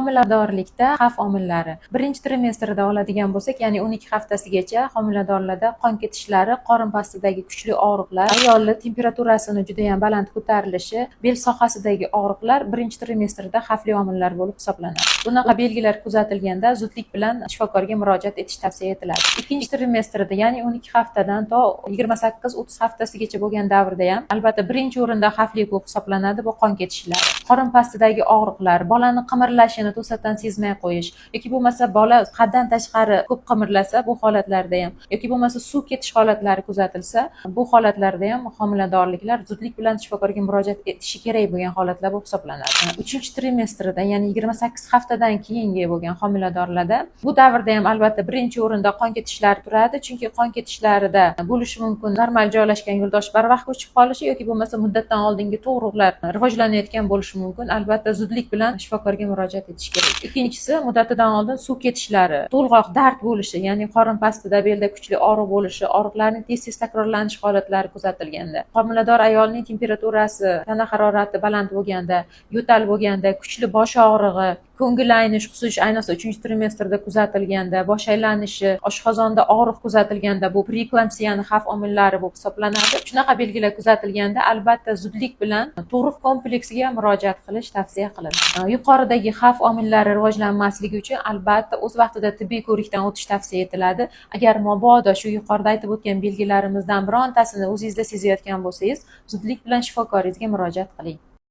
Homiladorlikda xavf omillari. Birinchi trimestrda oladigan bo'lsak, ya'ni 12 haftasigacha homiladorlarda qon ketishlari, qorin pastidagi kuchli og'riqlar, ayolni temperaturasini juda ham baland ko'tarilishi, bel sohasidagi og'riqlar birinchi trimestrda xavfli omillar bo'lib hisoblanadi. Bunaqa belgilar kuzatilganda zudlik bilan shifokorga murojaat etish tavsiya etiladi. Ikkinchi trimestrda, ya'ni 12 haftadan to 28-30 haftasigacha bo'lgan davrda ham albatta birinchi o'rinda xavfli ko'p hisoblanadi bu qon ketishlari. Qorin pastidagi og'riqlar, bolani qimirlashini to'satdan sezmay qo'yish yoki bo'lmasa bola haddan tashqari ko'p qimirlasa, bu holatlarda ham yoki bo'lmasa suv ketish holatlari kuzatilsa, bu holatlarda ham homiladorliklar zudlik bilan shifokorga murojaat etishi kerak bo'lgan holatlar bo'lib hisoblanadi. 3-trimestrda, ya'ni 28 haftadan keyingi bo'lgan homiladorlarda bu davrda ham albatta birinchi o'rinda qon ketishlari turadi, chunki qon ketishlarida bo'lishi mumkin normal joylashgan yo'ldosh barvaqt ko'chib qolishi yoki bo'lmasa muddatdan oldingi tug'ruqlar rivojlanayotgan bo'lishi mumkin. Albatta zudlik bilan shifokorga murojaat etish kerak. Ikkinchisi, muddatidan oldin suv ketishlari, to'lg'oq dard bo'lishi, ya'ni qorin pastida belda kuchli og'riq bo'lishi, og'riqlarning tez-tez takrorlanish holatlari kuzatilganda, homilador ayolning temperaturasi, tana harorati baland bo'lganda, yo'tal bo'lganda, kuchli bosh og'rig'i, ko'ngil aynish, qusish, ayniqsa 3-trimestrda kuzatilganda, bosh aylanishi, oshqozonda og'riq kuzatilganda bu preeklamsiyani xavf omillari bo'lib hisoblanadi. Shunaqa belgilar kuzatilganda albatta zudlik bilan tug'ruq kompleksiga murojaat qilish tavsiya qilinadi. Yuqoridagi xavf omillari rivojlanmasligi uchun albatta o'z vaqtida tibbiy ko'rikdan o'tish tavsiya etiladi. Agar mabodo shu yuqorida aytib o'tgan belgilarimizdan birontasini o'zingizda sezayotgan bo'lsangiz, zudlik bilan shifokoringizga murojaat qiling.